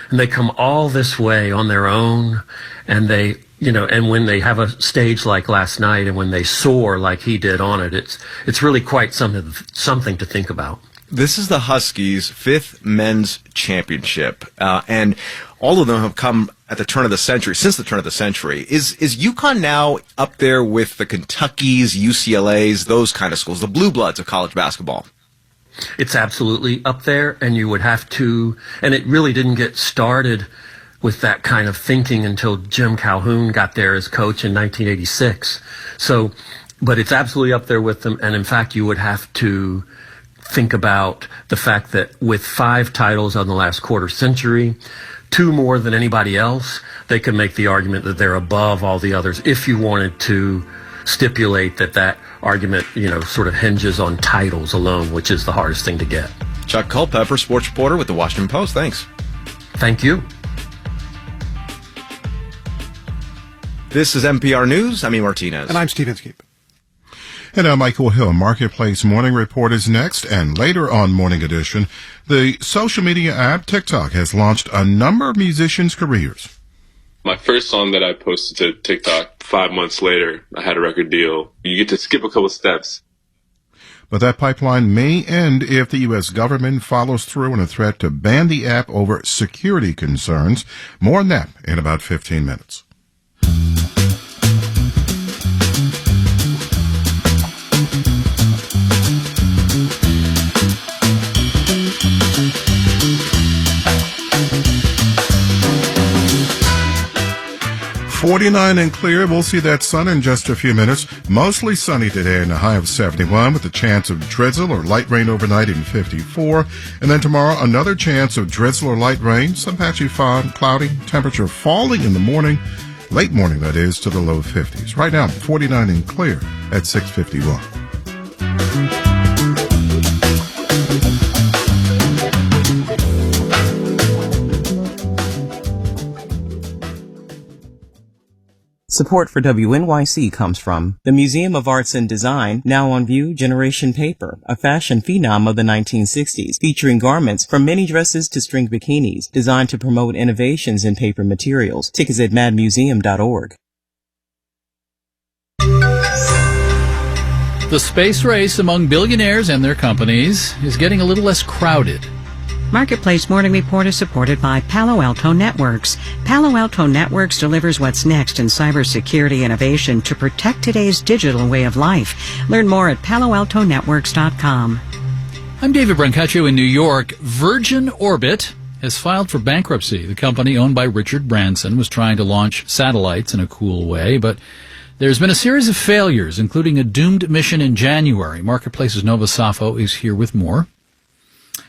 and they come all this way on their own, and and when they have a stage like last night, and when they soar like he did on it, it's really quite something to think about. This is the Huskies' 5th men's championship, and all of them have come at the turn of the century, since the turn of the century. Is UConn now up there with the Kentuckys, UCLAs, those kind of schools, the blue bloods of college basketball? It's absolutely up there, and you would have to, and it really didn't get started with that kind of thinking until Jim Calhoun got there as coach in 1986. So, but it's absolutely up there with them, and in fact, you would have to think about the fact that with 5 titles on the last quarter century, 2 more than anybody else, they could make the argument that they're above all the others if you wanted to stipulate that argument, sort of hinges on titles alone, which is the hardest thing to get. Chuck Culpepper, sports reporter with the Washington Post. Thanks. Thank you. This is NPR News. I'm Ian Martinez. And I'm Steve Inskeep. And I'm Michael Hill. Marketplace Morning Report is next, and later on Morning Edition, the social media app TikTok has launched a number of musicians' careers. My first song that I posted to TikTok 5 months later, I had a record deal. You get to skip a couple steps. But that pipeline may end if the U.S. government follows through on a threat to ban the app over security concerns. More on that in about 15 minutes. 49 and clear. We'll see that sun in just a few minutes. Mostly sunny today and a high of 71 with a chance of drizzle or light rain overnight in 54. And then tomorrow, another chance of drizzle or light rain. Some patchy fog, cloudy, temperature falling in the morning. Late morning, that is, to the low 50s. Right now, 49 and clear at 6:51. Support for WNYC comes from the Museum of Arts and Design, now on view, Generation Paper, a fashion phenom of the 1960s, featuring garments from mini dresses to string bikinis, designed to promote innovations in paper materials. Tickets at madmuseum.org. The space race among billionaires and their companies is getting a little less crowded. Marketplace Morning Report is supported by Palo Alto Networks. Palo Alto Networks delivers what's next in cybersecurity innovation to protect today's digital way of life. Learn more at paloaltonetworks.com. I'm David Brancaccio in New York. Virgin Orbit has filed for bankruptcy. The company owned by Richard Branson was trying to launch satellites in a cool way, but there's been a series of failures, including a doomed mission in January. Marketplace's Nova Safo is here with more.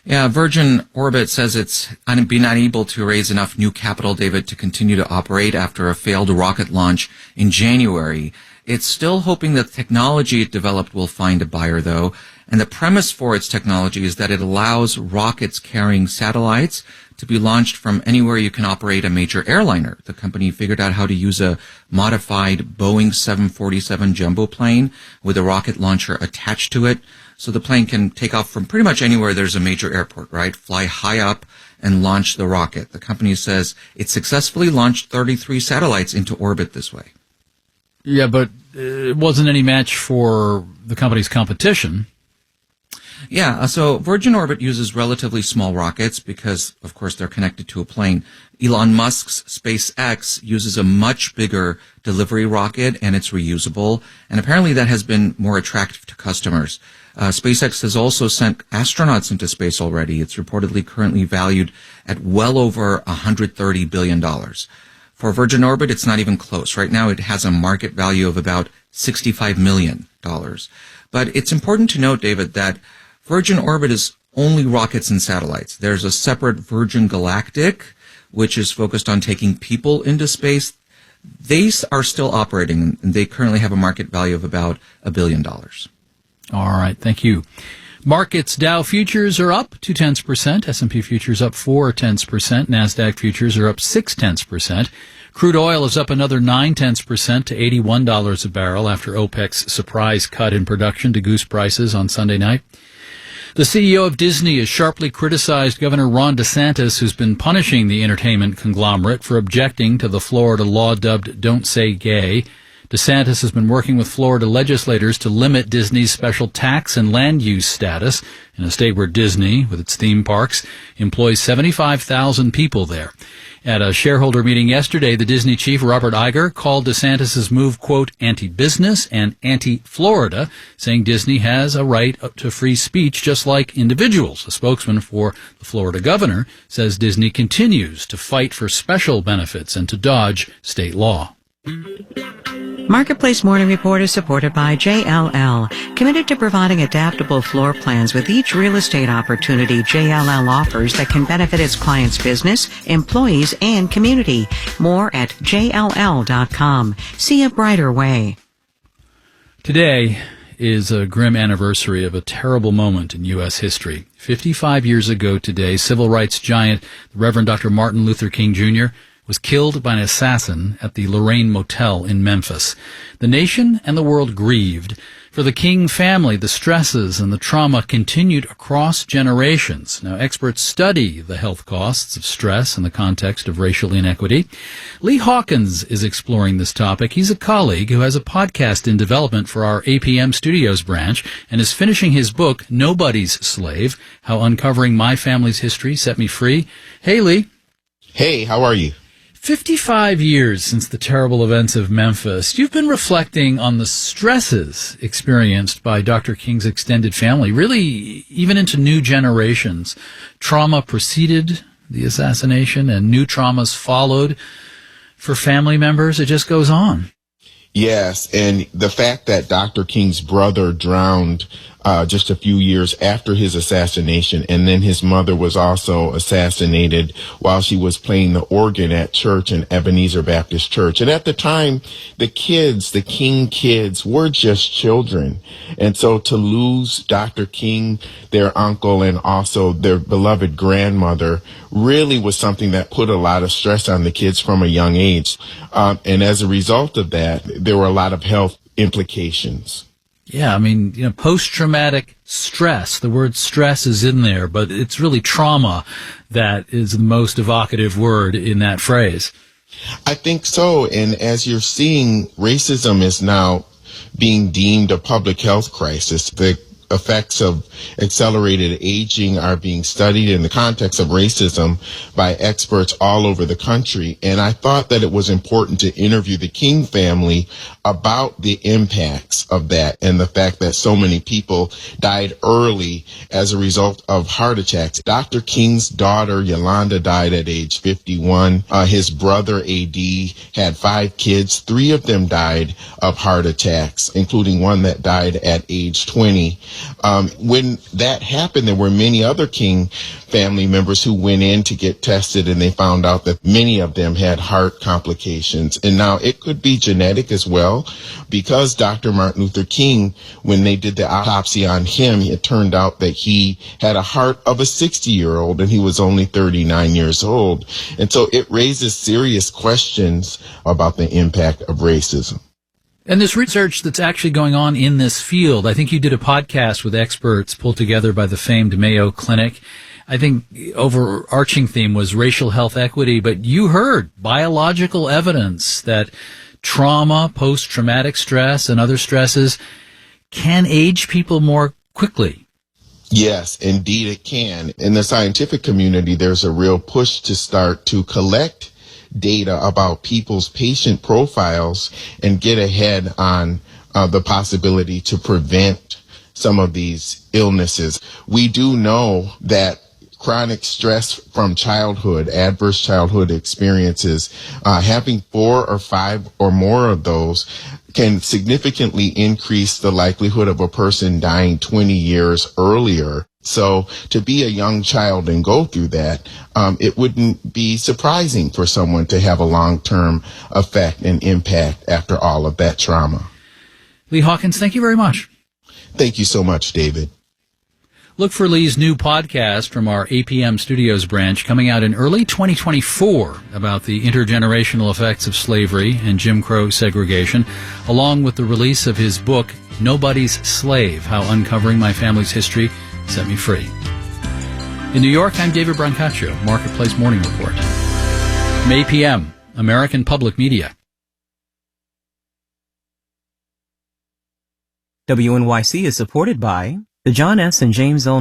Yeah, Virgin Orbit says it's been unable to raise enough new capital, David, to continue to operate after a failed rocket launch in January. It's still hoping that the technology it developed will find a buyer, though. And the premise for its technology is that it allows rockets carrying satellites to be launched from anywhere you can operate a major airliner. The company figured out how to use a modified Boeing 747 jumbo plane with a rocket launcher attached to it. So the plane can take off from pretty much anywhere there's a major airport, right? Fly high up and launch the rocket. The company says it successfully launched 33 satellites into orbit this way. Yeah, but it wasn't any match for the company's competition. Yeah, so Virgin Orbit uses relatively small rockets because, of course, they're connected to a plane. Elon Musk's SpaceX uses a much bigger delivery rocket, and it's reusable. And apparently that has been more attractive to customers. SpaceX has also sent astronauts into space already. It's reportedly currently valued at well over $130 billion. For Virgin Orbit, it's not even close. Right now, it has a market value of about $65 million. But it's important to note, David, that Virgin Orbit is only rockets and satellites. There's a separate Virgin Galactic, which is focused on taking people into space. They are still operating, and they currently have a market value of about $1 billion. All right, thank you. Markets, Dow futures are up 0.2%, S&P futures up 0.4%, NASDAQ futures are up 0.6%. Crude oil is up another 0.9% to $81 a barrel after OPEC's surprise cut in production to goose prices on Sunday night. The CEO of Disney has sharply criticized Governor Ron DeSantis, who's been punishing the entertainment conglomerate for objecting to the Florida law dubbed Don't Say Gay. DeSantis has been working with Florida legislators to limit Disney's special tax and land use status in a state where Disney, with its theme parks, employs 75,000 people there. At a shareholder meeting yesterday, the Disney chief, Robert Iger, called DeSantis' move, quote, anti-business and anti-Florida, saying Disney has a right to free speech just like individuals. A spokesman for the Florida governor says Disney continues to fight for special benefits and to dodge state law. Marketplace Morning Report is supported by JLL, committed to providing adaptable floor plans with each real estate opportunity JLL offers that can benefit its clients' business, employees, and community. More at JLL.com. See a brighter way. Today is a grim anniversary of a terrible moment in U.S. history. 55 years ago today, civil rights giant the Reverend Dr. Martin Luther King Jr. was killed by an assassin at the Lorraine Motel in Memphis. The nation and the world grieved. For the King family, the stresses and the trauma continued across generations. Now, experts study the health costs of stress in the context of racial inequity. Lee Hawkins is exploring this topic. He's a colleague who has a podcast in development for our APM Studios branch and is finishing his book, Nobody's Slave, How Uncovering My Family's History Set Me Free. Hey, Lee. Hey, how are you? 55 years since the terrible events of Memphis, you've been reflecting on the stresses experienced by Dr. King's extended family, really even into new generations. Trauma preceded the assassination and new traumas followed for family members. It just goes on. Yes, and the fact that Dr. King's brother drowned just a few years after his assassination, and then his mother was also assassinated while she was playing the organ at church in Ebenezer Baptist Church. And at the time, the King kids, were just children. And so to lose Dr. King, their uncle, and also their beloved grandmother really was something that put a lot of stress on the kids from a young age. And as a result of that, there were a lot of health implications. Yeah, I mean, post-traumatic stress, the word stress is in there, but it's really trauma that is the most evocative word in that phrase. I think so. And as you're seeing, racism is now being deemed a public health crisis. The effects of accelerated aging are being studied in the context of racism by experts all over the country. And I thought that it was important to interview the King family about the impacts of that and the fact that so many people died early as a result of heart attacks. Dr. King's daughter, Yolanda, died at age 51. His brother, A.D., had 5 kids. 3 of them died of heart attacks, including one that died at age 20. When that happened, there were many other King family members who went in to get tested, and they found out that many of them had heart complications. And now it could be genetic as well, because Dr. Martin Luther King, when they did the autopsy on him, it turned out that he had a heart of a 60-year-old, and he was only 39 years old. And so it raises serious questions about the impact of racism. And this research that's actually going on in this field, I think you did a podcast with experts pulled together by the famed Mayo Clinic. I think overarching theme was racial health equity, but you heard biological evidence that trauma, post-traumatic stress, and other stresses can age people more quickly. Yes, indeed it can. In the scientific community, there's a real push to start to collect data about people's patient profiles and get ahead on the possibility to prevent some of these illnesses. We do know that chronic stress from childhood, adverse childhood experiences, having 4 or 5 or more of those can significantly increase the likelihood of a person dying 20 years earlier. So to be a young child and go through that, it wouldn't be surprising for someone to have a long-term effect and impact after all of that trauma. Lee Hawkins, thank you very much. Thank you so much, David. Look for Lee's new podcast from our APM Studios branch coming out in early 2024 about the intergenerational effects of slavery and Jim Crow segregation, along with the release of his book, Nobody's Slave, How Uncovering My Family's History set me free. In New York, I'm David Brancaccio, Marketplace Morning Report. May PM, American Public Media. WNYC is supported by the John S. and James L.